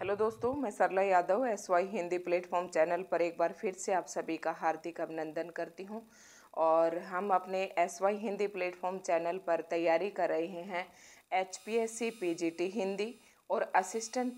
Hello दोस्तों, मैं Sarla Yadav SY Hindi platform channel पर एक बार फिर से आप सभी का हार्दिक अभिनंदन करती हूं। और हम अपने SY हिंदी प्लेटफॉर्म चैनल पर तैयारी कर रहे हैं HPSC PGT हिंदी और असिस्टेंट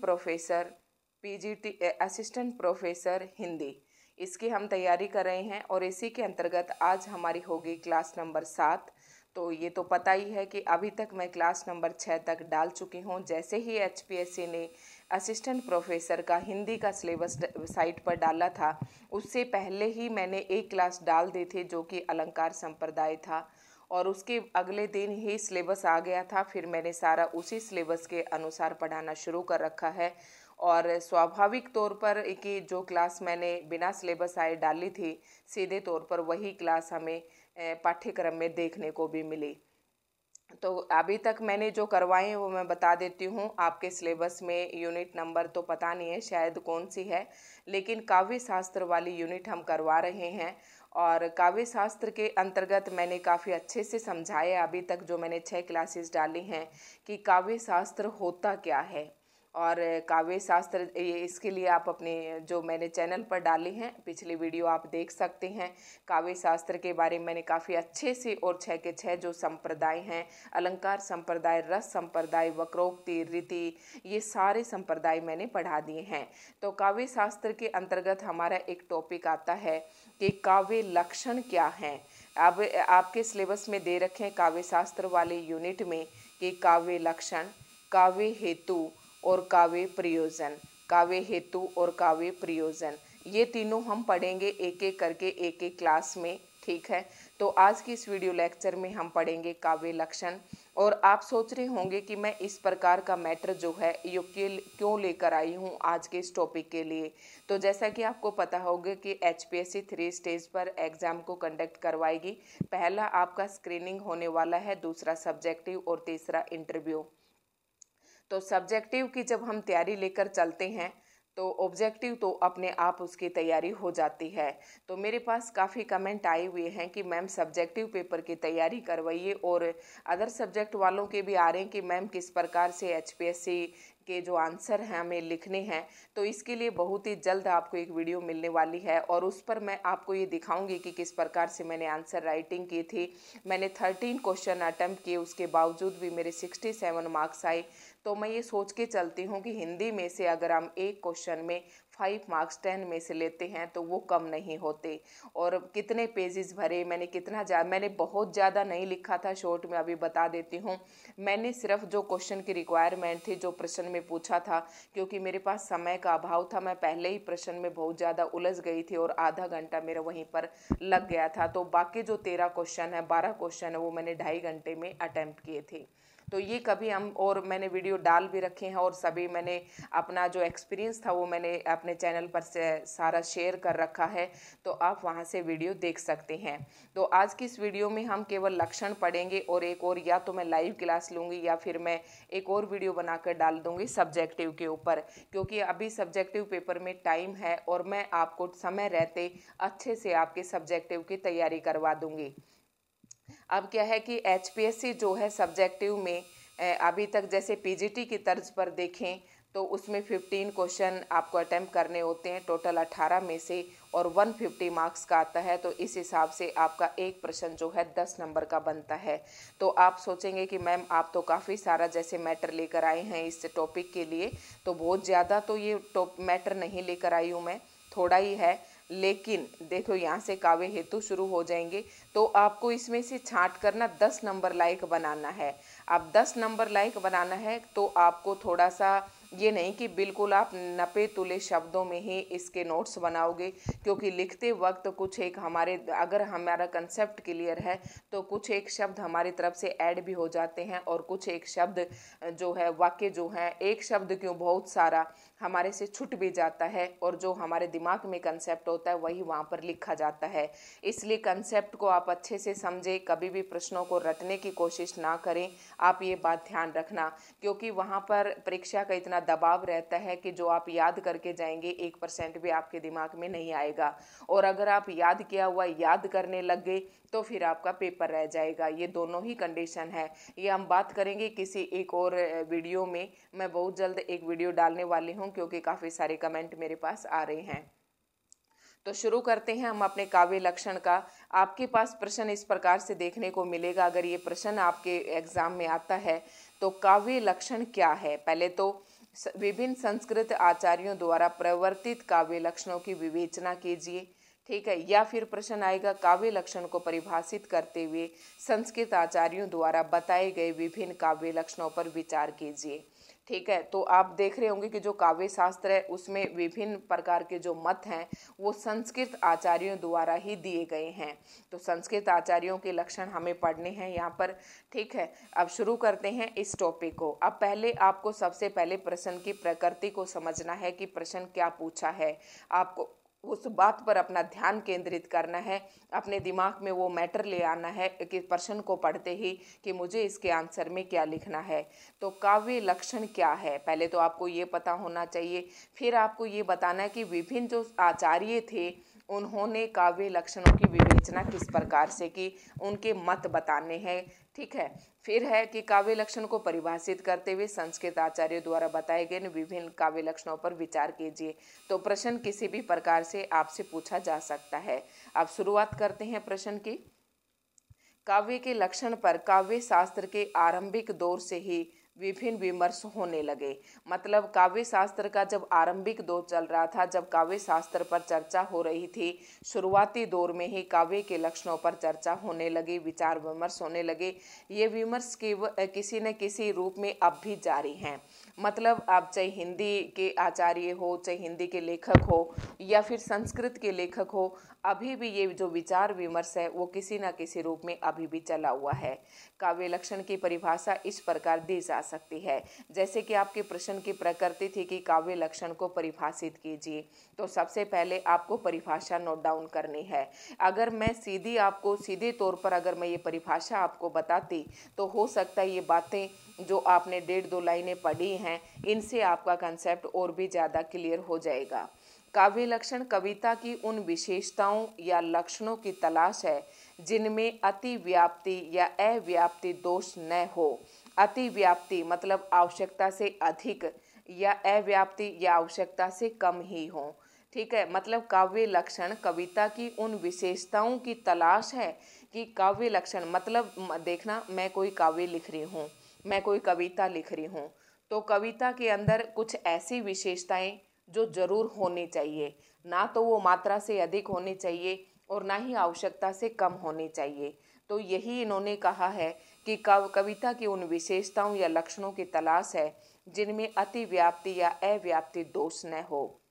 प्रोफेसर हिंदी। इसकी हम तैयारी कर रहे हैं और इसी के अंतर्गत आज हमारी होगी क्लास नंबर 7। तो ये तो पता ही है कि अभी तक मैं क्लास नंबर 6 तक डाल चुकी हूँ। जैसे ही HPSC ने असिस्टेंट प्रोफेसर का हिंदी का सिलेबस साइट पर डाला था, उससे पहले ही मैंने एक क्लास डाल दी थी जो कि अलंकार संप्रदाय था, और उसके अगले दिन ही सिलेबस आ गया था। फिर मैंने सारा उसी सिलेबस के अनुसार पढ़ाना शुरू कर रखा है। और स्वाभाविक तौर पर कि जो क्लास मैंने बिना सिलेबस आए डाली थी, सीधे तौर पर वही क्लास हमें पाठ्यक्रम में देखने को भी मिली। तो अभी तक मैंने जो करवाए हैं वो मैं बता देती हूँ। आपके सिलेबस में यूनिट नंबर तो पता नहीं है शायद कौन सी है, लेकिन काव्य शास्त्र वाली यूनिट हम करवा रहे हैं। और काव्य शास्त्र के अंतर्गत मैंने काफ़ी अच्छे से समझाया अभी तक जो मैंने 6 क्लासेस डाली हैं कि काव्य शास्त्र होता क्या है। और काव्य शास्त्र ये इसके लिए आप अपने जो मैंने चैनल पर डाली हैं पिछली वीडियो आप देख सकते हैं। काव्य शास्त्र के बारे में मैंने काफ़ी अच्छे से और 6 के 6 जो संप्रदाय हैं, अलंकार संप्रदाय, रस संप्रदाय, वक्रोक्ति, रीति, ये सारे संप्रदाय मैंने पढ़ा दिए हैं। तो काव्य शास्त्र के अंतर्गत हमारा एक टॉपिक आता है कि काव्य लक्षण क्या हैं। अब आपके सिलेबस में दे रखे हैं काव्य शास्त्र वाले यूनिट में कि काव्य लक्षण, काव्य हेतु और काव्य प्रयोजन, काव्य हेतु और काव्य प्रयोजन, ये तीनों हम पढ़ेंगे एक एक करके एक एक क्लास में। ठीक है, तो आज की इस वीडियो लेक्चर में हम पढ़ेंगे काव्य लक्षण। और आप सोच रहे होंगे कि मैं इस प्रकार का मैटर जो है ये क्यों लेकर आई हूँ आज के इस टॉपिक के लिए। तो जैसा कि आपको पता होगा कि HPSC 3 स्टेज पर एग्ज़ाम को कंडक्ट करवाएगी। पहला आपका स्क्रीनिंग होने वाला है, दूसरा सब्जेक्टिव और तीसरा इंटरव्यू। तो सब्जेक्टिव की जब हम तैयारी लेकर चलते हैं तो ऑब्जेक्टिव तो अपने आप उसकी तैयारी हो जाती है। तो मेरे पास काफ़ी कमेंट आए हुए हैं कि मैम सब्जेक्टिव पेपर की तैयारी करवाइए, और अदर सब्जेक्ट वालों के भी आ रहे हैं कि मैम किस प्रकार से HPSC के जो आंसर हैं हमें लिखने हैं। तो इसके लिए बहुत ही जल्द आपको एक वीडियो मिलने वाली है और उस पर मैं आपको ये दिखाऊंगी कि किस प्रकार से मैंने आंसर राइटिंग की थी। मैंने 13 क्वेश्चन अटैम्प्ट किए, उसके बावजूद भी मेरे 67 मार्क्स आए। तो मैं ये सोच के चलती हूँ कि हिंदी में से अगर हम एक क्वेश्चन में 5 मार्क्स 10 में से लेते हैं तो वो कम नहीं होते। और कितने पेजेस भरे, मैंने बहुत ज़्यादा नहीं लिखा था, शॉर्ट में अभी बता देती हूँ। मैंने सिर्फ जो क्वेश्चन की रिक्वायरमेंट थी, जो प्रश्न में पूछा था, क्योंकि मेरे पास समय का अभाव था, मैं पहले ही प्रश्न में बहुत ज़्यादा उलझ गई थी और आधा घंटा मेरा वहीं पर लग गया था। तो बाकी जो 13 क्वेश्चन है, 12 क्वेश्चन है, वो मैंने 2.5 घंटे में अटैम्प्ट किए थे। तो ये कभी हम, और मैंने वीडियो डाल भी रखे हैं और सभी मैंने अपना जो एक्सपीरियंस था वो मैंने अपने चैनल पर से सारा शेयर कर रखा है, तो आप वहाँ से वीडियो देख सकते हैं। तो आज की इस वीडियो में हम केवल लक्षण पढ़ेंगे और एक और, या तो मैं लाइव क्लास लूँगी या फिर मैं एक और वीडियो बनाकर डाल दूँगी सब्जेक्टिव के ऊपर, क्योंकि अभी सब्जेक्टिव पेपर में टाइम है और मैं आपको समय रहते अच्छे से आपके सब्जेक्टिव की तैयारी करवा दूँगी। अब क्या है कि HPSC जो है सब्जेक्टिव में अभी तक जैसे PGT की तर्ज पर देखें तो उसमें 15 क्वेश्चन आपको अटेम्प्ट करने होते हैं टोटल 18 में से, और 150 मार्क्स का आता है। तो इस हिसाब से आपका एक प्रश्न जो है 10 नंबर का बनता है। तो आप सोचेंगे कि मैम आप तो काफ़ी सारा जैसे मैटर लेकर आए हैं इस टॉपिक के लिए, तो बहुत ज़्यादा तो ये मैटर नहीं लेकर आई हूँ मैं, थोड़ा ही है। लेकिन देखो यहाँ से काव्य हेतु शुरू हो जाएंगे, तो आपको इसमें से छांट कर ना 10 नंबर लायक बनाना है। अब 10 नंबर लायक बनाना है तो आपको थोड़ा सा ये नहीं कि बिल्कुल आप नपे तुले शब्दों में ही इसके नोट्स बनाओगे, क्योंकि लिखते वक्त कुछ एक हमारे, अगर हमारा कंसेप्ट क्लियर है तो कुछ एक शब्द हमारी तरफ से ऐड भी हो जाते हैं, और कुछ एक शब्द जो है, वाक्य जो है, एक शब्द क्यों बहुत सारा हमारे से छूट भी जाता है, और जो हमारे दिमाग में कंसेप्ट होता है वही वहाँ पर लिखा जाता है। इसलिए कंसेप्ट को आप अच्छे से समझें, कभी भी प्रश्नों को रटने की कोशिश ना करें। आप ये बात ध्यान रखना, क्योंकि वहाँ पर परीक्षा का इतना इतना दबाव रहता है कि जो आप याद करके जाएंगे 1% भी आपके दिमाग में नहीं आएगा, और अगर आप याद किया हुआ याद करने लग गए तो फिर आपका पेपर रह जाएगा। ये दोनों ही कंडीशन है। ये हम बात करेंगे किसी एक और वीडियो में। मैं बहुत जल्द एक वीडियो डालने वाली हूँ क्योंकि काफ़ी सारे कमेंट मेरे पास आ रहे हैं। तो शुरू करते हैं हम अपने काव्य लक्षण का। आपके पास प्रश्न इस प्रकार से देखने को मिलेगा, अगर ये प्रश्न आपके एग्जाम में आता है तो काव्य लक्षण क्या है। पहले तो विभिन्न संस्कृत आचार्यों द्वारा प्रवर्तित काव्य लक्षणों की विवेचना कीजिए, ठीक है। या फिर प्रश्न आएगा काव्य लक्षण को परिभाषित करते हुए संस्कृत आचार्यों द्वारा बताए गए विभिन्न काव्य लक्षणों पर विचार कीजिए, ठीक है। तो आप देख रहे होंगे कि जो काव्य शास्त्र है उसमें विभिन्न प्रकार के जो मत हैं वो संस्कृत आचार्यों द्वारा ही दिए गए हैं। तो संस्कृत आचार्यों के लक्षण हमें पढ़ने हैं यहाँ पर, ठीक है। अब शुरू करते हैं इस टॉपिक को। अब पहले आपको सबसे पहले प्रश्न की प्रकृति को समझना है कि प्रश्न क्या पूछा है। आपको उस बात पर अपना ध्यान केंद्रित करना है, अपने दिमाग में वो मैटर ले आना है कि प्रश्न को पढ़ते ही कि मुझे इसके आंसर में क्या लिखना है। तो काव्य लक्षण क्या है, पहले तो आपको ये पता होना चाहिए। फिर आपको ये बताना है कि विभिन्न जो आचार्य थे उन्होंने काव्य लक्षणों की विवेचना किस प्रकार से की, उनके मत बताने हैं, ठीक है। फिर है कि काव्य लक्षण को परिभाषित करते हुए संस्कृत आचार्य द्वारा बताए गए विभिन्न काव्य लक्षणों पर विचार कीजिए। तो प्रश्न किसी भी प्रकार से आपसे पूछा जा सकता है। अब शुरुआत करते हैं प्रश्न की। काव्य के लक्षण पर काव्य शास्त्र के आरंभिक दौर से ही विभिन्न विमर्श होने लगे। मतलब काव्य शास्त्र का जब आरंभिक दौर चल रहा था, जब काव्य शास्त्र पर चर्चा हो रही थी, शुरुआती दौर में ही काव्य के लक्षणों पर चर्चा होने लगी, विचार विमर्श होने लगे। ये विमर्श किसी न किसी रूप में अब भी जारी हैं। मतलब आप चाहे हिंदी के आचार्य हो, चाहे हिंदी के लेखक हो या फिर संस्कृत के लेखक हो, अभी भी ये जो विचार विमर्श है वो किसी न किसी रूप में अभी भी चला हुआ है। काव्य लक्षण की परिभाषा इस प्रकार दी जा सकती है, जैसे कि आपके प्रश्न की प्रकृति थी कि काव्य लक्षण को परिभाषित कीजिए। तो सबसे पहले आपको परिभाषा नोट डाउन करनी है। अगर मैं सीधे तौर पर अगर मैं ये परिभाषा आपको बताती तो हो सकता है ये बातें जो आपने 1.5-2 लाइनें पढ़ी हैं इनसे आपका कंसेप्ट और भी ज़्यादा क्लियर हो जाएगा। काव्य लक्षण कविता की उन विशेषताओं या लक्षणों की तलाश है जिनमें अति व्याप्ति या अव्याप्ति दोष न हो। अति व्याप्ति मतलब आवश्यकता से अधिक, या अव्याप्ति या आवश्यकता से कम ही हो, ठीक है। मतलब काव्य लक्षण कविता की उन विशेषताओं की तलाश है कि काव्य लक्षण मतलब देखना, मैं कोई काव्य लिख रही हूँ, मैं कोई कविता लिख रही हूँ, तो कविता के अंदर कुछ ऐसी विशेषताएं जो जरूर होनी चाहिए, ना तो वो मात्रा से अधिक होनी चाहिए और ना ही आवश्यकता से कम होनी चाहिए। तो यही इन्होंने कहा है कि कविता की उन विशेषताओं या लक्षणों की तलाश है जिनमें अति व्याप्ति या अव्याप्ति दोष न हो,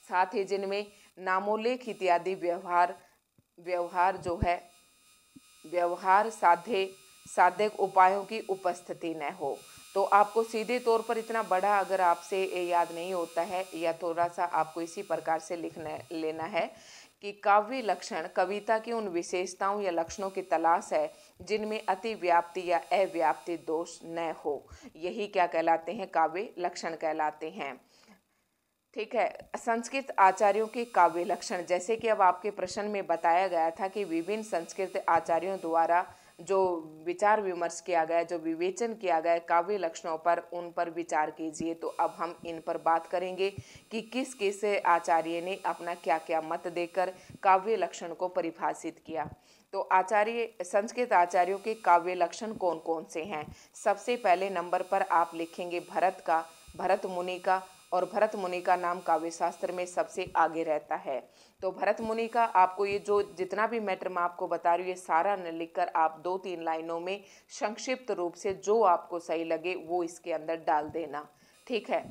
साथ ही जिनमें नामोल्लेख इत्यादि व्यवहार जो है व्यवहार साधक उपायों की उपस्थिति न हो। तो आपको सीधे तौर पर इतना बड़ा अगर आपसे याद नहीं होता है, या थोड़ा सा आपको इसी प्रकार से लेना है कि काव्य लक्षण कविता की उन विशेषताओं या लक्षणों की तलाश है जिनमें अति व्याप्ति या अव्याप्ति दोष न हो। यही क्या कहलाते हैं, काव्य लक्षण कहलाते हैं, ठीक है। संस्कृत आचार्यों के काव्य लक्षण, जैसे कि अब आपके प्रश्न में बताया गया था कि विभिन्न संस्कृत आचार्यों द्वारा जो विचार विमर्श किया गया, जो विवेचन किया गया काव्य लक्षणों पर, उन पर विचार कीजिए। तो अब हम इन पर बात करेंगे कि किस किस आचार्य ने अपना क्या क्या मत देकर काव्य लक्षण को परिभाषित किया। तो संस्कृत आचार्यों के काव्य लक्षण कौन कौन से हैं। सबसे पहले नंबर पर आप लिखेंगे भरत मुनि का, और भरत मुनि का नाम काव्य शास्त्र में सबसे आगे रहता है। तो भरत मुनि का आपको ये जो जितना भी मैटर मैं आपको बता रही हूँ ये सारा न लिखकर आप 2-3 लाइनों में संक्षिप्त रूप से जो आपको सही लगे वो इसके अंदर डाल देना, ठीक है।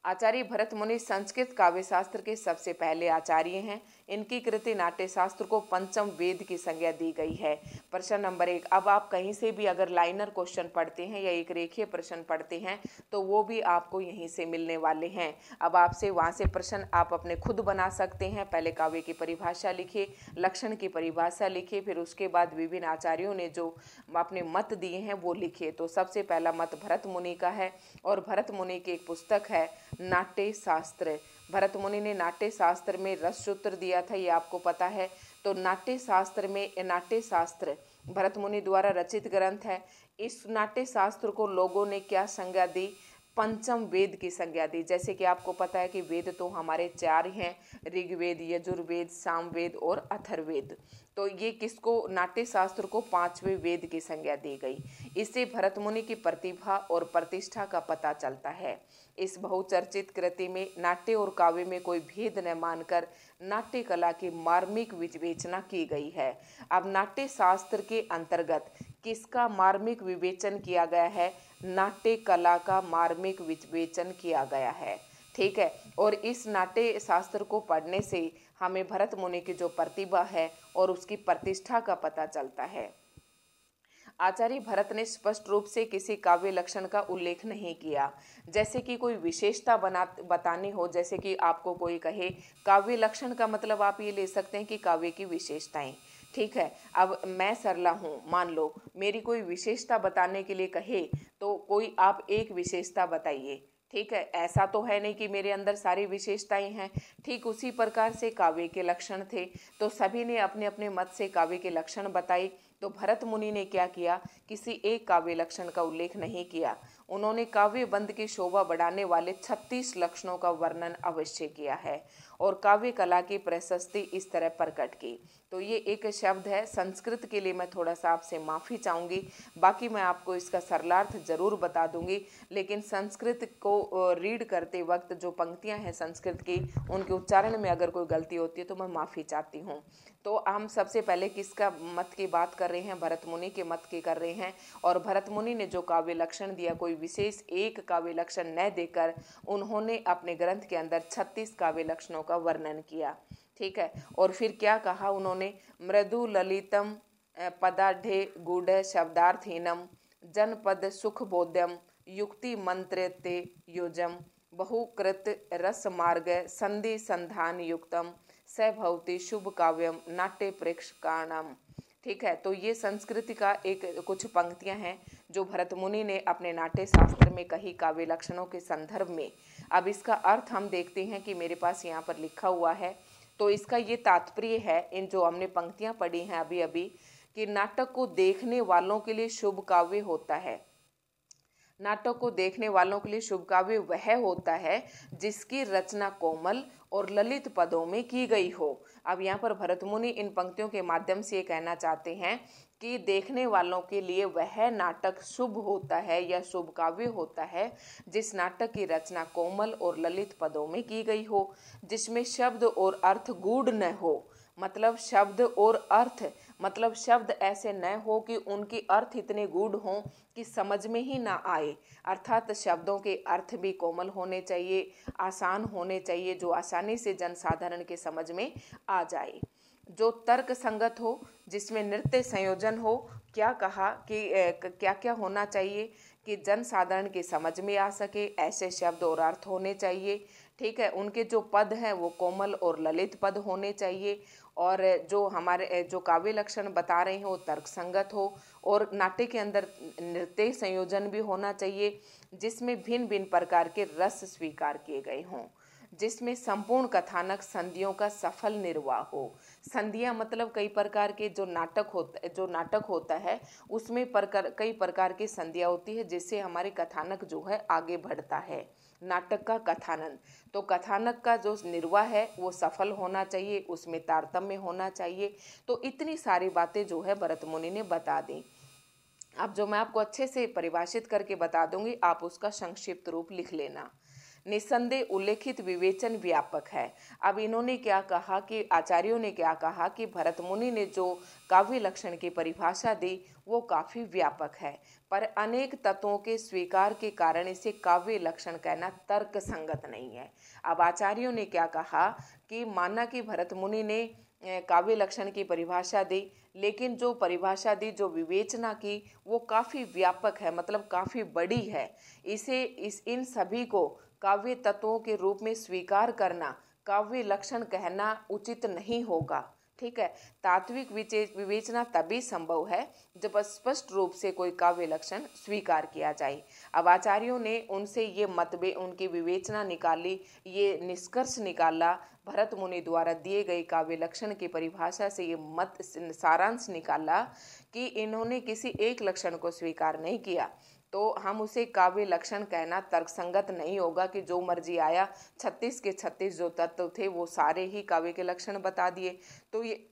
आचार्य भरत मुनि संस्कृत काव्य शास्त्र के सबसे पहले आचार्य हैं। इनकी कृति नाट्य शास्त्र को पंचम वेद की संज्ञा दी गई है। प्रश्न नंबर 1। अब आप कहीं से भी अगर लाइनर क्वेश्चन पढ़ते हैं या एक रेखीय प्रश्न पढ़ते हैं तो वो भी आपको यहीं से मिलने वाले हैं। अब आपसे वहाँ से प्रश्न आप अपने खुद बना सकते हैं। पहले काव्य की परिभाषा लिखिए, लक्षण की परिभाषा लिखिए, फिर उसके बाद विभिन्न आचार्यों ने जो अपने मत दिए हैं वो लिखिए। तो सबसे पहला मत भरत मुनि का है और भरत मुनि की एक पुस्तक है नाट्य शास्त्र। भरत मुनि ने नाट्य शास्त्र में रस सूत्र दिया था, ये आपको पता है। तो नाट्य शास्त्र भरत मुनि द्वारा रचित ग्रंथ है। इस नाट्य शास्त्र को लोगों ने क्या संज्ञा दी? पंचम वेद की संज्ञा दी। जैसे कि आपको पता है कि वेद तो हमारे 4 हैं, ऋग्वेद, यजुर्वेद, सामवेद और अथर्ववेद। तो ये किसको, नाट्य शास्त्र को 5वें वेद की संज्ञा दी गई। इससे भरत मुनि की प्रतिभा और प्रतिष्ठा का पता चलता है। इस बहुचर्चित कृति में नाट्य और काव्य में कोई भेद न मानकर नाट्य कला की मार्मिक विवेचना की गई है। अब नाट्य शास्त्र के अंतर्गत किसका मार्मिक विवेचन किया गया है? नाट्य कला का मार्मिक विवेचन किया गया है। ठीक है। और इस नाट्य शास्त्र को पढ़ने से हमें भरत मुनि की जो प्रतिभा है और उसकी प्रतिष्ठा का पता चलता है। आचार्य भरत ने स्पष्ट रूप से किसी काव्य लक्षण का उल्लेख नहीं किया। जैसे कि कोई विशेषता बतानी हो, जैसे कि आपको कोई कहे काव्य लक्षण का मतलब आप ये ले सकते हैं कि काव्य की विशेषताएं। ठीक है। अब मैं सरला हूँ, मान लो मेरी कोई विशेषता बताने के लिए कहे तो कोई आप एक विशेषता बताइए। ठीक है। ऐसा तो है नहीं कि मेरे अंदर सारी विशेषताएं हैं। ठीक उसी प्रकार से काव्य के लक्षण थे, तो सभी ने अपने अपने मत से काव्य के लक्षण बताए। तो भरत मुनि ने क्या किया? किसी एक काव्य लक्षण का उल्लेख नहीं किया। उन्होंने काव्य बंध की शोभा बढ़ाने वाले 36 लक्षणों का वर्णन अवश्य किया है और काव्य कला की प्रशस्ति इस तरह प्रकट की। तो ये एक शब्द है, संस्कृत के लिए मैं थोड़ा सा आपसे माफ़ी चाहूँगी, बाकी मैं आपको इसका सरलार्थ जरूर बता दूंगी। लेकिन संस्कृत को रीड करते वक्त जो पंक्तियां हैं संस्कृत की, उनके उच्चारण में अगर कोई गलती होती है तो मैं माफ़ी चाहती हूँ। तो हम सबसे पहले किसका मत की बात कर रहे हैं? भरत मुनि के मत की कर रहे हैं। और भरत मुनि ने जो काव्य लक्षण दिया, कोई विशेष एक काव्य लक्षण न देकर उन्होंने अपने ग्रंथ के अंदर 36 काव्य लक्षणों का वर्णन किया। ठीक है। और फिर क्या कहा उन्होंने? मृदु ललितम पदाढ़े गूढ़ शब्दार्थहीनम जनपद सुख बोध्यम युक्ति मंत्र ते योजम बहुकृत रस मार्ग संधि संधान युक्तम सभवती शुभ काव्यम नाट्य प्रेक्षकाणाम। ठीक है। तो ये संस्कृति का एक कुछ पंक्तियां हैं जो भरत मुनि ने अपने नाट्य शास्त्र में कही काव्य लक्षणों के संदर्भ में। अब इसका अर्थ हम देखते हैं कि मेरे पास यहाँ पर लिखा हुआ है। तो इसका ये तात्पर्य है, इन जो हमने पंक्तियां पढ़ी हैं अभी अभी, कि नाटक को देखने वालों के लिए शुभ काव्य होता है। नाटक को देखने वालों के लिए शुभ काव्य वह होता है जिसकी रचना कोमल और ललित पदों में की गई हो। अब यहाँ पर भरत मुनि इन पंक्तियों के माध्यम से ये कहना चाहते हैं कि देखने वालों के लिए वह नाटक शुभ होता है या शुभ काव्य होता है जिस नाटक की रचना कोमल और ललित पदों में की गई हो, जिसमें शब्द और अर्थ गूढ़ न हो। मतलब शब्द और अर्थ, मतलब शब्द ऐसे न हो कि उनके अर्थ इतने गूढ़ हों कि समझ में ही ना आए। अर्थात शब्दों के अर्थ भी कोमल होने चाहिए, आसान होने चाहिए, जो आसानी से जनसाधारण के समझ में आ जाए। जो तर्क संगत हो, जिसमें नृत्य संयोजन हो। क्या कहा कि क्या क्या होना चाहिए कि जनसाधारण के समझ में आ सके, ऐसे शब्द और अर्थ होने चाहिए। ठीक है। उनके जो पद हैं वो कोमल और ललित पद होने चाहिए और जो हमारे जो काव्य लक्षण बता रहे हैं वो तर्क संगत हो। और नाट्य के अंदर नृत्य संयोजन भी होना चाहिए जिसमें भिन्न भिन्न प्रकार के रस स्वीकार किए गए हों, जिसमें संपूर्ण कथानक संधियों का सफल निर्वाह हो। संधियां मतलब कई प्रकार के जो नाटक होता है उसमें कई प्रकार की संधियां होती है जिससे हमारे कथानक जो है आगे बढ़ता है। नाटक का कथानक, तो कथानक का जो निर्वाह है वो सफल होना चाहिए, उसमें तारतम्य होना चाहिए। तो इतनी सारी बातें जो है भरत मुनि ने बता दी। अब जो मैं आपको अच्छे से परिभाषित करके बता दूंगी, आप उसका संक्षिप्त रूप लिख लेना। निस्संदेह उल्लेखित विवेचन व्यापक है। अब इन्होंने क्या कहा कि आचार्यों ने क्या कहा कि भरत मुनि ने जो काव्य लक्षण की परिभाषा दी वो काफ़ी व्यापक है, पर अनेक तत्वों के स्वीकार के कारण इसे काव्य लक्षण कहना तर्क संगत नहीं है। अब आचार्यों ने क्या कहा कि माना कि भरत मुनि ने काव्य लक्षण की परिभाषा दी, लेकिन जो परिभाषा दी, जो विवेचना की, वो काफ़ी व्यापक है, मतलब काफ़ी बड़ी है। इन सभी को काव्य तत्वों के रूप में स्वीकार करना काव्य लक्षण कहना उचित नहीं होगा। ठीक है, तात्विक विवेचना तभी संभव है जब स्पष्ट रूप से कोई काव्य लक्षण स्वीकार किया जाए। अब आचार्यों ने उनसे ये मतभेद, उनकी विवेचना निकाली, ये निष्कर्ष निकाला, भरत मुनि द्वारा दिए गए काव्य लक्षण की परिभाषा से ये सारांश निकाला कि इन्होंने किसी एक लक्षण को स्वीकार नहीं किया, तो हम उसे काव्य लक्षण कहना तर्कसंगत नहीं होगा कि जो मर्जी आया 36 के 36 जो तत्व थे वो सारे ही काव्य के लक्षण बता दिए। तो ये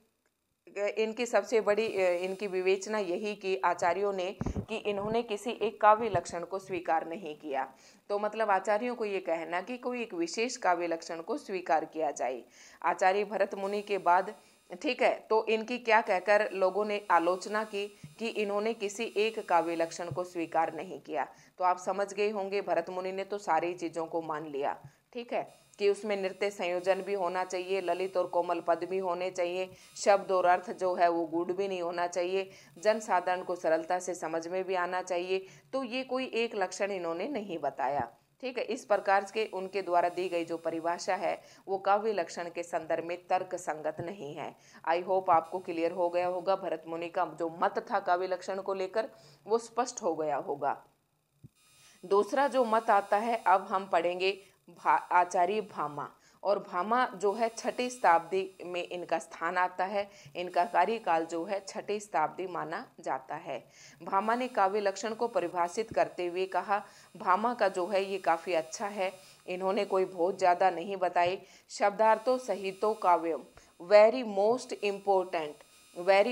इनकी सबसे बड़ी इनकी विवेचना यही कि आचार्यों ने कि इन्होंने किसी एक काव्य लक्षण को स्वीकार नहीं किया। तो मतलब आचार्यों को ये कहना कि कोई एक विशेष काव्य लक्षण को स्वीकार किया जाए। आचार्य भरत मुनि के बाद, ठीक है, तो इनकी क्या कहकर लोगों ने आलोचना की कि इन्होंने किसी एक काव्य लक्षण को स्वीकार नहीं किया। तो आप समझ गए होंगे भरत मुनि ने तो सारी चीज़ों को मान लिया, ठीक है, कि उसमें नृत्य संयोजन भी होना चाहिए, ललित और कोमल पद भी होने चाहिए, शब्द और अर्थ जो है वो गूढ़ भी नहीं होना चाहिए, जन साधारण को सरलता से समझ में भी आना चाहिए। तो ये कोई एक लक्षण इन्होंने नहीं बताया। ठीक है, इस प्रकार के उनके द्वारा दी गई जो परिभाषा है वो काव्य लक्षण के संदर्भ में तर्क संगत नहीं है। आई होप आपको क्लियर हो गया होगा, भरत मुनि का जो मत था काव्य लक्षण को लेकर वो स्पष्ट हो गया होगा। दूसरा जो मत आता है, अब हम पढ़ेंगे आचार्य भामा। और भामा जो है 6ठी शताब्दी में इनका स्थान आता है, इनका कार्यकाल जो है 6ठी शताब्दी माना जाता है। भामा ने काव्य लक्षण को परिभाषित करते हुए कहा, भामा का जो है ये काफ़ी अच्छा है, इन्होंने कोई बहुत ज़्यादा नहीं बताए। शब्दार्थों सहितो काव्यम, वेरी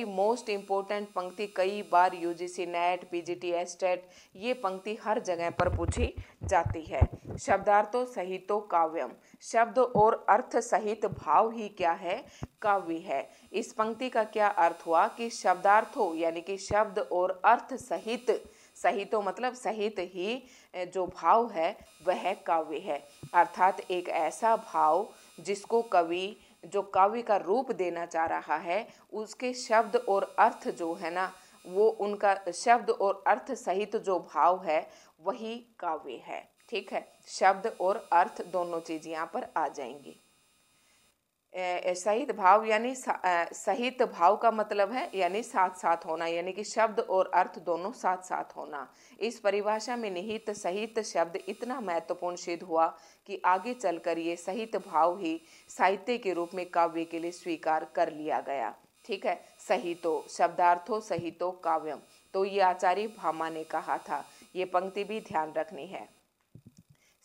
मोस्ट इम्पोर्टेंट पंक्ति कई बार यूजीसी नेट, पीजीटी एस्टेट ये पंक्ति हर जगह पर पूछी जाती है। शब्दार्थों सहितो काव्यम, शब्द और अर्थ सहित भाव ही क्या है, काव्य है। इस पंक्ति का क्या अर्थ हुआ कि शब्दार्थों यानी कि शब्द और अर्थ सहित, सहितो मतलब सहित ही जो भाव है वह काव्य है। अर्थात एक ऐसा भाव जिसको कवि जो काव्य का रूप देना चाह रहा है उसके शब्द और अर्थ जो है ना, वो उनका शब्द और अर्थ सहित जो भाव है वही काव्य है। ठीक है, शब्द और अर्थ दोनों चीज यहाँ पर आ जाएंगी। सहित भाव यानी सहित भाव का मतलब है यानी साथ साथ होना, यानी कि शब्द और अर्थ दोनों साथ साथ होना। इस परिभाषा में निहित सहित शब्द इतना महत्वपूर्ण सिद्ध हुआ कि आगे चलकर ये सहित भाव ही साहित्य के रूप में काव्य के लिए स्वीकार कर लिया गया। ठीक है, सहितो, शब्दार्थो सहितो काव्यम, तो ये आचार्य भामा ने कहा था, ये पंक्ति भी ध्यान रखनी है।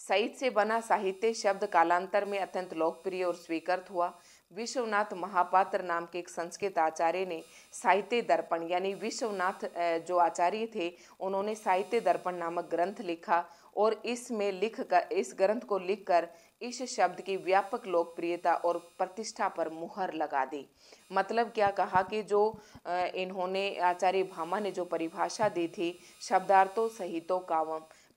सहित से बना साहित्य शब्द कालांतर में अत्यंत लोकप्रिय और स्वीकृत हुआ। विश्वनाथ महापात्र नाम के एक संस्कृत आचार्य ने साहित्य दर्पण यानी विश्वनाथ जो आचार्य थे उन्होंने साहित्य दर्पण नामक ग्रंथ लिखा और इसमें इस ग्रंथ को लिखकर इस शब्द की व्यापक लोकप्रियता और प्रतिष्ठा पर मुहर लगा दी। मतलब क्या कहा कि जो इन्होंने आचार्य भामा ने जो परिभाषा दी थी शब्दार्थो सहितो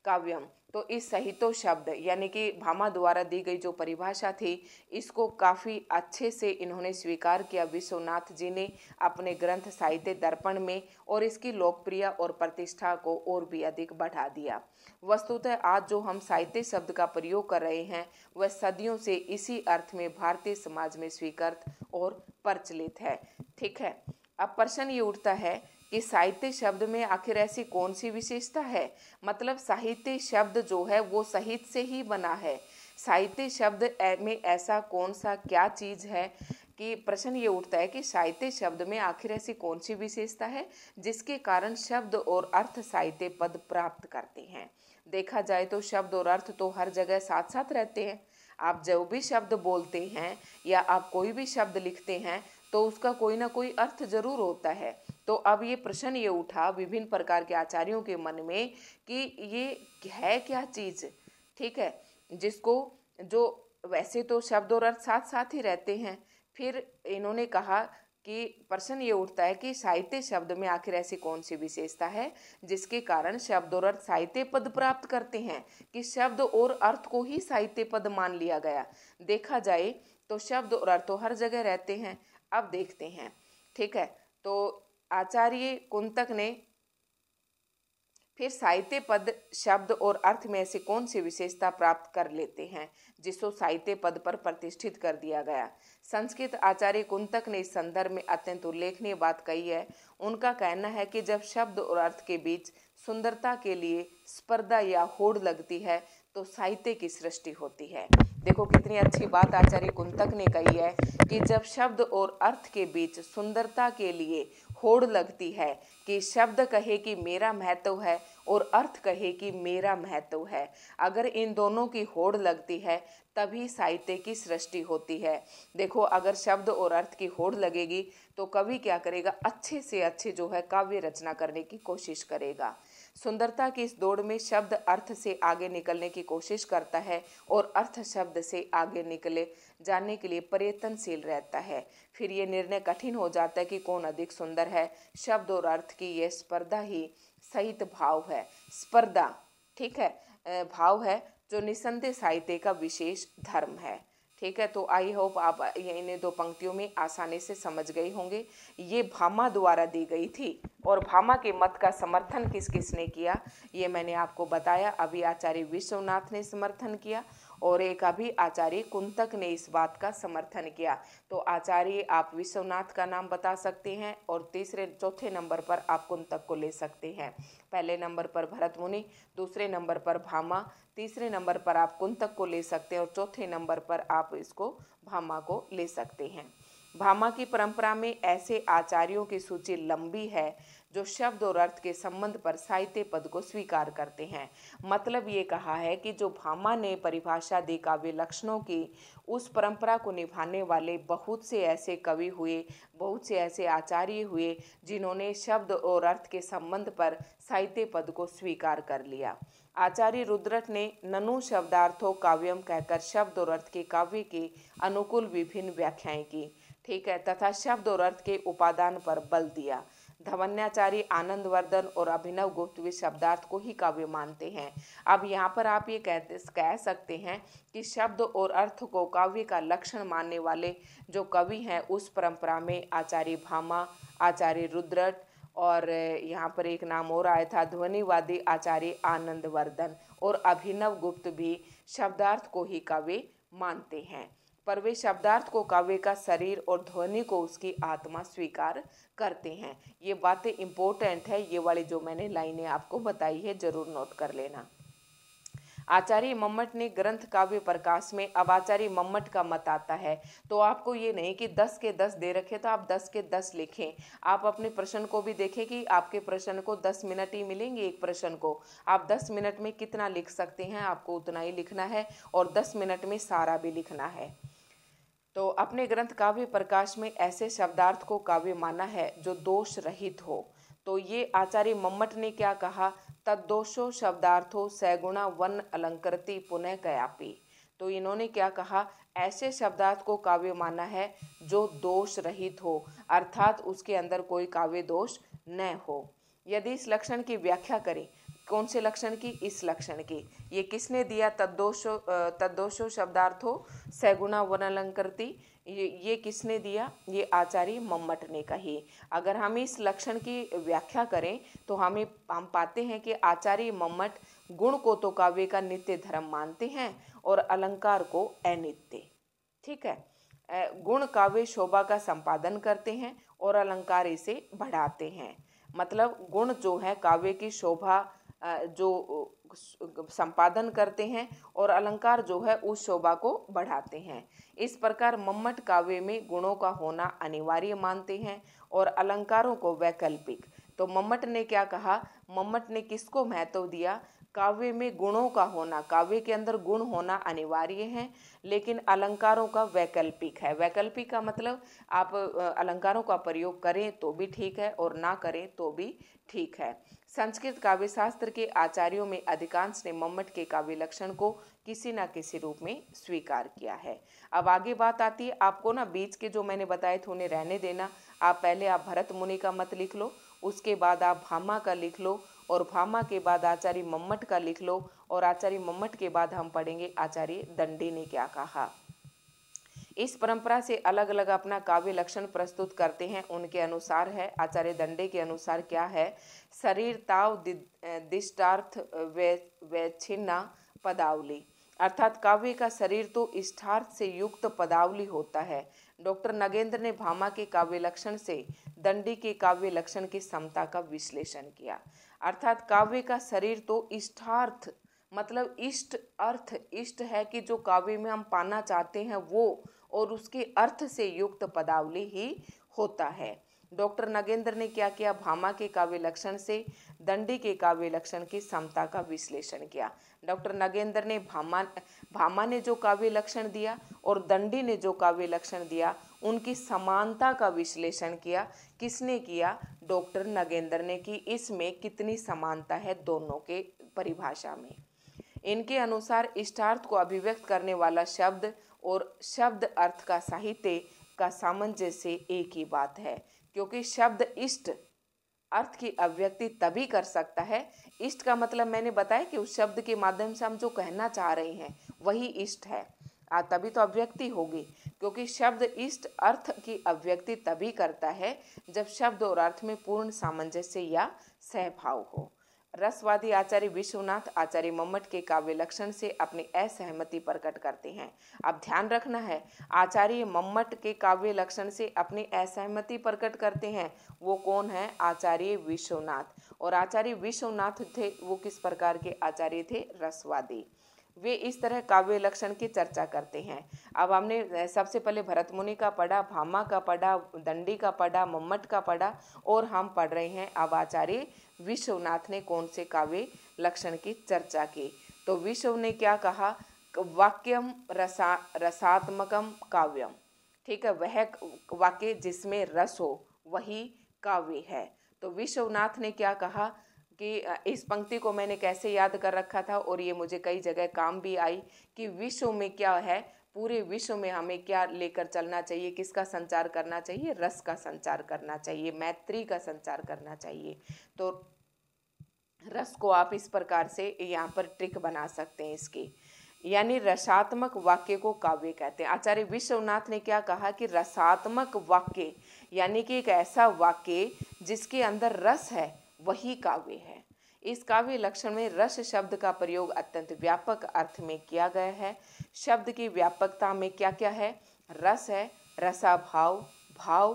काव्यम, तो इस सहितो शब्द यानी कि भामा द्वारा दी गई जो परिभाषा थी इसको काफ़ी अच्छे से इन्होंने स्वीकार किया विश्वनाथ जी ने अपने ग्रंथ साहित्य दर्पण में, और इसकी लोकप्रिय और प्रतिष्ठा को और भी अधिक बढ़ा दिया। वस्तुतः आज जो हम साहित्य शब्द का प्रयोग कर रहे हैं वह सदियों से इसी अर्थ में भारतीय समाज में स्वीकृत और प्रचलित है। ठीक है, अब प्रश्न ये उठता है कि साहित्य शब्द में आखिर ऐसी कौन सी विशेषता है, मतलब साहित्य शब्द जो है वो साहित्य से ही बना है, साहित्य शब्द में ऐसा कौन सा क्या चीज़ है कि प्रश्न ये उठता है कि साहित्य शब्द में आखिर ऐसी कौन सी विशेषता है जिसके कारण शब्द और अर्थ साहित्य पद प्राप्त करते हैं। देखा जाए तो शब्द और अर्थ तो हर जगह साथ साथ रहते हैं। आप जो भी शब्द बोलते हैं या आप कोई भी शब्द लिखते हैं तो उसका कोई ना कोई अर्थ जरूर होता है। तो अब ये प्रश्न ये उठा विभिन्न प्रकार के आचार्यों के मन में कि ये है क्या चीज़। ठीक है, जिसको जो वैसे तो शब्द और अर्थ साथ साथ ही रहते हैं। फिर इन्होंने कहा कि प्रश्न ये उठता है कि साहित्य शब्द में आखिर ऐसी कौन सी विशेषता है जिसके कारण शब्द और अर्थ साहित्य पद प्राप्त करते हैं, कि शब्द और अर्थ को ही साहित्य पद मान लिया गया। देखा जाए तो शब्द और अर्थ तो हर जगह रहते हैं। अब देखते हैं, ठीक है। तो आचार्य कुंतक ने फिर साहित्य पद शब्द और अर्थ में ऐसी कौन सी विशेषता प्राप्त कर लेते हैं जिसको साहित्य पद पर प्रतिष्ठित कर दिया गया। संस्कृत आचार्य कुंतक ने इस संदर्भ में अत्यंत उल्लेखनीय बात कही है। उनका कहना है कि जब शब्द और अर्थ के बीच सुंदरता के लिए स्पर्धा या होड़ लगती है तो साहित्य की सृष्टि होती है। देखो कितनी अच्छी बात आचार्य कुंतक ने कही है कि जब शब्द और अर्थ के बीच सुंदरता के लिए होड़ लगती है, कि शब्द कहे कि मेरा महत्व है और अर्थ कहे कि मेरा महत्व है, अगर इन दोनों की होड़ लगती है तभी साहित्य की सृष्टि होती है। देखो अगर शब्द और अर्थ की होड़ लगेगी तो कवि क्या करेगा, अच्छे से अच्छे जो है काव्य रचना करने की कोशिश करेगा। सुंदरता की इस दौड़ में शब्द अर्थ से आगे निकलने की कोशिश करता है और अर्थ शब्द से आगे निकले जाने के लिए प्रयत्नशील रहता है। फिर ये निर्णय कठिन हो जाता है कि कौन अधिक सुंदर है। शब्द और अर्थ की ये स्पर्धा ही सहित भाव है। स्पर्धा, ठीक है, भाव है जो निसंदेह साहित्य का विशेष धर्म है। ठीक है, तो आई होप आप इन्हें दो पंक्तियों में आसानी से समझ गए होंगे। ये भामा द्वारा दी गई थी और भामा के मत का समर्थन किस किसने किया ये मैंने आपको बताया। अभी आचार्य विश्वनाथ ने समर्थन किया और एक अभी आचार्य कुंतक ने इस बात का समर्थन किया। तो आचार्य आप विश्वनाथ का नाम बता सकते हैं और चौथे नंबर पर आप कुंतक को ले सकते हैं। पहले नंबर पर भरत मुनि, दूसरे नंबर पर भामा, तीसरे नंबर पर आप कुंतक को ले सकते हैं और चौथे नंबर पर आप इसको भामा को ले सकते हैं। भामा की परंपरा में ऐसे आचार्यों की सूची लंबी है जो शब्द और अर्थ के संबंध पर साहित्य पद को स्वीकार करते हैं। मतलब ये कहा है कि जो भामा ने परिभाषा दी काव्य लक्षणों की, उस परंपरा को निभाने वाले बहुत से ऐसे कवि हुए, बहुत से ऐसे आचार्य हुए जिन्होंने शब्द और अर्थ के संबंध पर साहित्य पद को स्वीकार कर लिया। आचार्य रुद्रट ने ननु शब्दार्थो काव्यम कहकर शब्द और अर्थ के काव्य के अनुकूल विभिन्न व्याख्याएं की, ठीक है, तथा शब्द और अर्थ के उपादान पर बल दिया। धवन्याचार्य, आनंदवर्धन और अभिनव गुप्त भी शब्दार्थ को ही काव्य मानते हैं। अब यहाँ पर आप ये कह सकते हैं कि शब्द और अर्थ को काव्य का लक्षण मानने वाले जो कवि हैं उस परंपरा में आचार्य भामा, आचार्य रुद्रट और यहाँ पर एक नाम और आया था ध्वनिवादी आचार्य आनंदवर्धन और अभिनव गुप्त भी शब्दार्थ को ही काव्य मानते हैं, पर वे शब्दार्थ को काव्य का शरीर और ध्वनि को उसकी आत्मा स्वीकार करते हैं। ये बातें इंपॉर्टेंट है, ये वाली जो मैंने लाइनें आपको बताई है जरूर नोट कर लेना। आचार्य मम्मट ने ग्रंथ काव्य प्रकाश में, अब आचार्य मम्मट का मत आता है तो आपको ये नहीं कि 10 के 10 दे रखे तो आप 10 के 10 लिखें। आप अपने प्रश्न को भी देखें कि आपके प्रश्न को 10 मिनट ही मिलेंगे। एक प्रश्न को आप 10 मिनट में कितना लिख सकते हैं, आपको उतना ही लिखना है और 10 मिनट में सारा भी लिखना है। तो अपने ग्रंथ काव्य प्रकाश में ऐसे शब्दार्थ को काव्य माना है जो दोष रहित हो। तो ये आचार्य मम्मट ने क्या कहा, तद्दोषो शब्दार्थो सैगुणा वन अलंकृति पुनः कयापि। तो इन्होंने क्या कहा, ऐसे शब्दार्थ को काव्य माना है जो दोष रहित हो, अर्थात उसके अंदर कोई काव्य दोष न हो। यदि इस लक्षण की व्याख्या करें, कौन से लक्षण की, इस लक्षण की, ये किसने दिया, तद्दोषो शब्दार्थो सैगुणा वनलंकृति, ये किसने दिया, ये आचार्य मम्मट ने कही। अगर हम इस लक्षण की व्याख्या करें तो हम पाते हैं कि आचार्य मम्मट गुण को तो काव्य का नित्य धर्म मानते हैं और अलंकार को अनित्य, ठीक है। गुण काव्य शोभा का संपादन करते हैं और अलंकार इसे बढ़ाते हैं। मतलब गुण जो है काव्य की शोभा जो संपादन करते हैं और अलंकार जो है उस शोभा को बढ़ाते हैं। इस प्रकार मम्मट काव्य में गुणों का होना अनिवार्य मानते हैं और अलंकारों को वैकल्पिक। तो मम्मट ने क्या कहा, मम्मट ने किसको महत्व दिया, काव्य में गुणों का होना, काव्य के अंदर गुण होना अनिवार्य है लेकिन अलंकारों का वैकल्पिक है। वैकल्पिक का मतलब आप अलंकारों का प्रयोग करें तो भी ठीक है और ना करें तो भी ठीक है। संस्कृत काव्य शास्त्र के आचार्यों में अधिकांश ने मम्मट के काव्य लक्षण को किसी ना किसी रूप में स्वीकार किया है। अब आगे बात आती है, आपको ना बीच के जो मैंने बताए थे उन्हें रहने देना। पहले आप भरत मुनि का मत लिख लो, उसके बाद आप भामा का लिख लो, और भामा के बाद आचार्य मम्मट का लिख लो, और आचार्य मम्मट के बाद हम पढ़ेंगे आचार्य दंडी ने क्या कहा। इस परंपरा से अलग अलग अपना काव्य लक्षण प्रस्तुत करते हैं। उनके अनुसार है, आचार्य दंडे के अनुसार क्या है, शरीर ताव दिष्टार्थ वैच्छिन्ना पदावली, अर्थात काव्य का शरीर तो इष्टार्थ से युक्त पदावली होता है। डॉक्टर नगेंद्र ने भामा के काव्य लक्षण से दंडी के काव्य लक्षण की समता का विश्लेषण किया। अर्थात काव्य का शरीर तो इष्टार्थ मतलब इष्ट अर्थ, इष्ट है कि जो काव्य में हम पाना चाहते हैं वो, और उसके अर्थ से युक्त पदावली ही होता है। डॉक्टर नगेंद्र ने क्या किया, भामा के काव्य लक्षण से दंडी के काव्य लक्षण की समता का विश्लेषण किया। डॉक्टर नगेंद्र ने भामा ने जो काव्य लक्षण दिया और दंडी ने जो काव्य लक्षण दिया, उनकी समानता का विश्लेषण किया। किसने किया, डॉक्टर नगेंद्र ने, कि इसमें कितनी समानता है दोनों के परिभाषा में। इनके अनुसार इष्टार्थ को अभिव्यक्त करने वाला शब्द और शब्द अर्थ का साहित्य का सामंजस्य एक ही बात है, क्योंकि शब्द इष्ट अर्थ की अभिव्यक्ति तभी कर सकता है। इष्ट का मतलब मैंने बताया कि उस शब्द के माध्यम से हम जो कहना चाह रहे हैं वही इष्ट है, तभी तो अभिव्यक्ति होगी। क्योंकि शब्द इष्ट अर्थ की अभिव्यक्ति तभी करता है जब शब्द और अर्थ में पूर्ण सामंजस्य या सहभाव हो। रसवादी आचार्य विश्वनाथ आचार्य मम्मट के काव्य लक्षण से अपनी असहमति प्रकट करते हैं। अब ध्यान रखना है, आचार्य मम्मट के काव्य लक्षण से अपनी असहमति प्रकट करते हैं, वो कौन है, आचार्य विश्वनाथ। और आचार्य विश्वनाथ थे वो किस प्रकार के आचार्य थे, रसवादी। वे इस तरह काव्य लक्षण की चर्चा करते हैं। अब हमने सबसे पहले भरत मुनि का पढ़ा, भामा का पढ़ा, दंडी का पढ़ा, मम्मट का पढ़ा, और हम पढ़ रहे हैं अब आचार्य विश्वनाथ ने कौन से काव्य लक्षण की चर्चा की। तो विश्व ने क्या कहा, वाक्यम रसात्मकम काव्यम, ठीक है, वह वाक्य जिसमें रस हो वही काव्य है। तो विश्वनाथ ने क्या कहा कि इस पंक्ति को मैंने कैसे याद कर रखा था और ये मुझे कई जगह काम भी आई, कि विश्व में क्या है, पूरे विश्व में हमें क्या लेकर चलना चाहिए, किसका संचार करना चाहिए, रस का संचार करना चाहिए, मैत्री का संचार करना चाहिए। तो रस को आप इस प्रकार से यहाँ पर ट्रिक बना सकते हैं इसकी, यानी रसात्मक वाक्य को काव्य कहते हैं। आचार्य विश्वनाथ ने क्या कहा कि रसात्मक वाक्य यानी कि एक ऐसा वाक्य जिसके अंदर रस है वही काव्य है। इस काव्य लक्षण में रस शब्द का प्रयोग अत्यंत व्यापक अर्थ में किया गया है। शब्द की व्यापकता में क्या क्या है, रस है, रसाभाव, भाव,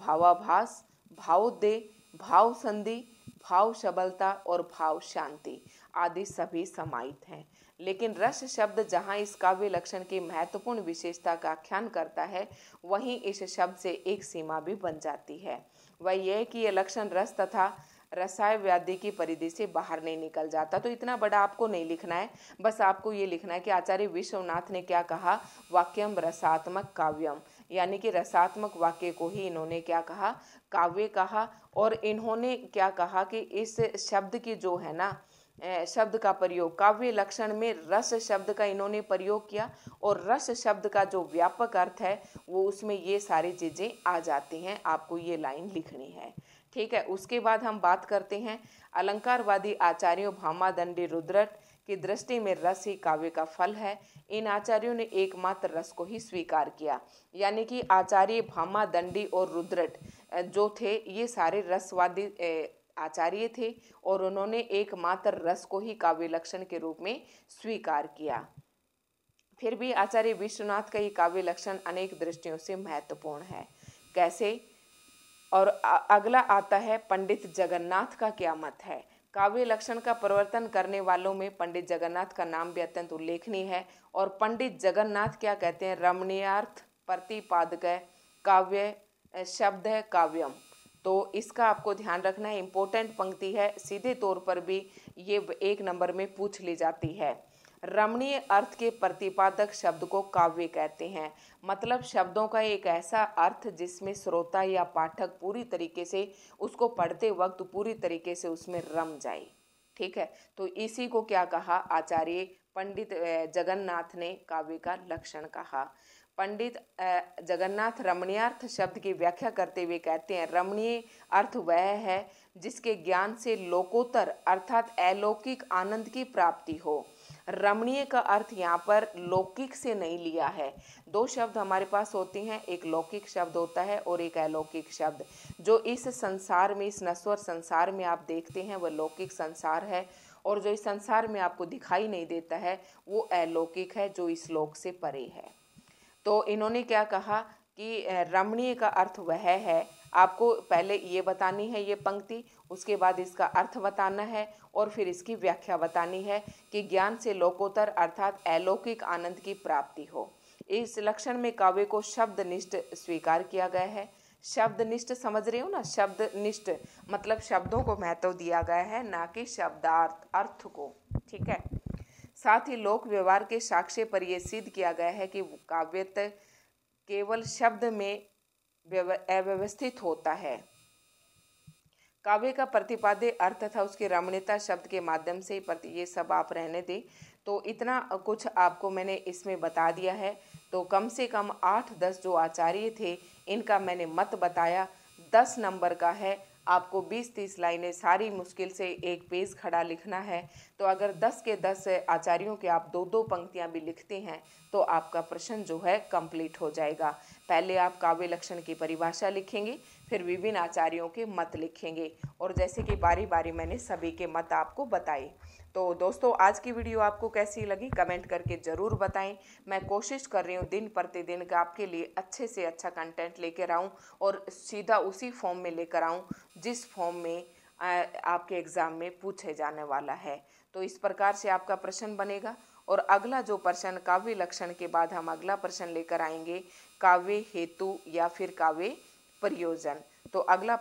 भावाभास, भावोदय, भाव संधि, भाव सबलता और भाव शांति आदि सभी समाहित हैं। लेकिन रस शब्द जहाँ इस काव्य लक्षण की महत्वपूर्ण विशेषता का आख्यान करता है, वहीं इस शब्द से एक सीमा भी बन जाती है। वह यह कि यह लक्षण रस तथा रसाय व्याधि की परिधि से बाहर नहीं निकल जाता। तो इतना बड़ा आपको नहीं लिखना है, बस आपको ये लिखना है कि आचार्य विश्वनाथ ने क्या कहा, वाक्यम रसात्मक काव्यम, यानी कि रसात्मक वाक्य को ही इन्होंने क्या कहा, काव्य कहा। और इन्होंने क्या कहा कि इस शब्द की जो है ना, शब्द का प्रयोग काव्य लक्षण में रस शब्द का इन्होंने प्रयोग किया, और रस शब्द का जो व्यापक अर्थ है वो उसमें ये सारी चीज़ें आ जाती हैं। आपको ये लाइन लिखनी है, ठीक है। उसके बाद हम बात करते हैं अलंकारवादी आचार्यों भामा, दंडी, रुद्रट की दृष्टि में रस ही काव्य का फल है। इन आचार्यों ने एकमात्र रस को ही स्वीकार किया, यानी कि आचार्य भामा, दंडी और रुद्रट जो थे ये सारे रसवादी आचार्य थे, और उन्होंने एकमात्र रस को ही काव्य लक्षण के रूप में स्वीकार किया। फिर भी आचार्य विश्वनाथ का ये काव्य लक्षण अनेक दृष्टियों से महत्वपूर्ण है। कैसे, और अगला आता है पंडित जगन्नाथ का क्या मत है। काव्य लक्षण का प्रवर्तन करने वालों में पंडित जगन्नाथ का नाम भी अत्यंत उल्लेखनीय है। और पंडित जगन्नाथ क्या कहते हैं, रमणीयार्थ प्रतिपादक काव्य शब्द है काव्यम। तो इसका आपको ध्यान रखना है, इंपॉर्टेंट पंक्ति है, सीधे तौर पर भी ये 1 नंबर में पूछ ली जाती है। रमणीय अर्थ के प्रतिपादक शब्द को काव्य कहते हैं, मतलब शब्दों का एक ऐसा अर्थ जिसमें श्रोता या पाठक पूरी तरीके से उसको पढ़ते वक्त पूरी तरीके से उसमें रम जाए, ठीक है। तो इसी को क्या कहा, आचार्य पंडित जगन्नाथ ने काव्य का लक्षण कहा। पंडित जगन्नाथ रमणीयार्थ शब्द की व्याख्या करते हुए कहते हैं, रमणीय अर्थ वह है जिसके ज्ञान से लोकोत्तर अर्थात अलौकिक आनंद की प्राप्ति हो। रमणीय का अर्थ यहाँ पर लौकिक से नहीं लिया है। दो शब्द हमारे पास होते हैं, एक लौकिक शब्द होता है और एक अलौकिक शब्द। जो इस संसार में, इस नश्वर संसार में आप देखते हैं वह लौकिक संसार है, और जो इस संसार में आपको दिखाई नहीं देता है वो अलौकिक है, जो इस लोक से परे है। तो इन्होंने क्या कहा कि रमणीय का अर्थ वह है, आपको पहले ये बतानी है ये पंक्ति, उसके बाद इसका अर्थ बताना है और फिर इसकी व्याख्या बतानी है कि ज्ञान से लोकोत्तर अर्थात अलौकिक आनंद की प्राप्ति हो। इस लक्षण में काव्य को शब्दनिष्ठ स्वीकार किया गया है। शब्दनिष्ठ समझ रहे हो ना, शब्दनिष्ठ मतलब शब्दों को महत्व दिया गया है, ना कि शब्दार्थ अर्थ को, ठीक है। साथ ही लोक व्यवहार के साक्ष्य पर यह सिद्ध किया गया है कि काव्यत केवल शब्द में अव्यवस्थित होता है। काव्य का प्रतिपाद्य अर्थ तथा उसकी रमणीयता शब्द के माध्यम से ये सब आप रहने दें। तो इतना कुछ आपको मैंने इसमें बता दिया है। तो कम से कम 8-10 जो आचार्य थे इनका मैंने मत बताया। 10 नंबर का है, आपको 20-30 लाइनें सारी मुश्किल से एक पेज खड़ा लिखना है। तो अगर 10 के 10 आचार्यों के आप 2-2 पंक्तियां भी लिखते हैं तो आपका प्रश्न जो है कंप्लीट हो जाएगा। पहले आप काव्य लक्षण की परिभाषा लिखेंगे, फिर विभिन्न आचार्यों के मत लिखेंगे, और जैसे कि बारी बारी मैंने सभी के मत आपको बताए। तो दोस्तों, आज की वीडियो आपको कैसी लगी कमेंट करके ज़रूर बताएं। मैं कोशिश कर रही हूँ दिन प्रतिदिन का आपके लिए अच्छे से अच्छा कंटेंट लेकर आऊँ और सीधा उसी फॉर्म में लेकर आऊँ जिस फॉर्म में आपके एग्ज़ाम में पूछे जाने वाला है। तो इस प्रकार से आपका प्रश्न बनेगा। और अगला जो प्रश्न काव्य लक्षण के बाद हम अगला प्रश्न लेकर आएंगे काव्य हेतु या फिर काव्य प्रयोजन। तो अगला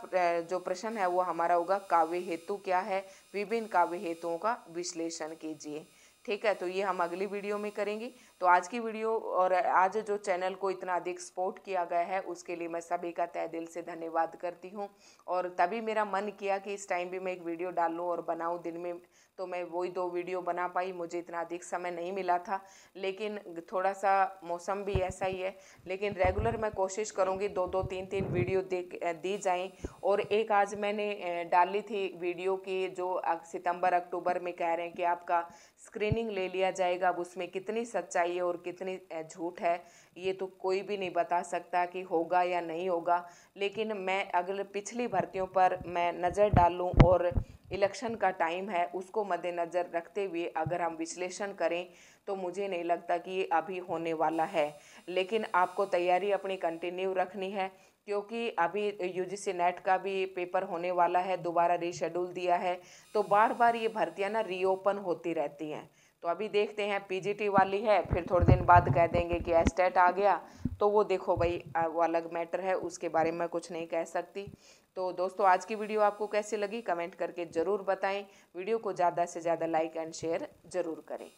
जो प्रश्न है वो हमारा होगा काव्य हेतु क्या है, विभिन्न काव्य हेतुओं का विश्लेषण कीजिए। ठीक है, तो ये हम अगली वीडियो में करेंगे। तो आज की वीडियो और आज जो चैनल को इतना अधिक सपोर्ट किया गया है उसके लिए मैं सभी का तहे दिल से धन्यवाद करती हूँ। और तभी मेरा मन किया कि इस टाइम भी मैं एक वीडियो डालूँ और बनाऊँ दिन में, तो मैं वही 2 वीडियो बना पाई। मुझे इतना अधिक समय नहीं मिला था, लेकिन थोड़ा सा मौसम भी ऐसा ही है। लेकिन रेगुलर मैं कोशिश करूँगी 2-2, 3-3 वीडियो दी जाएँ। और एक आज मैंने डाली थी वीडियो की जो सितंबर अक्टूबर में कह रहे हैं कि आपका स्क्रीनिंग ले लिया जाएगा। अब उसमें कितनी सच्चाई है और कितनी झूठ है ये तो कोई भी नहीं बता सकता कि होगा या नहीं होगा। लेकिन मैं अगले पिछली भर्तियों पर मैं नज़र डालूं और इलेक्शन का टाइम है उसको मद्देनज़र रखते हुए अगर हम विश्लेषण करें तो मुझे नहीं लगता कि ये अभी होने वाला है। लेकिन आपको तैयारी अपनी कंटिन्यू रखनी है, क्योंकि अभी यूजीसी नेट का भी पेपर होने वाला है, दोबारा रीशेड्यूल दिया है। तो बार बार ये भर्तियां ना रीओपन होती रहती हैं। तो अभी देखते हैं, पीजीटी वाली है, फिर थोड़े दिन बाद कह देंगे कि एस्टेट आ गया, तो वो देखो भाई वो अलग मैटर है, उसके बारे में कुछ नहीं कह सकती। तो दोस्तों, आज की वीडियो आपको कैसी लगी कमेंट करके ज़रूर बताएं। वीडियो को ज़्यादा से ज़्यादा लाइक एंड शेयर ज़रूर करें।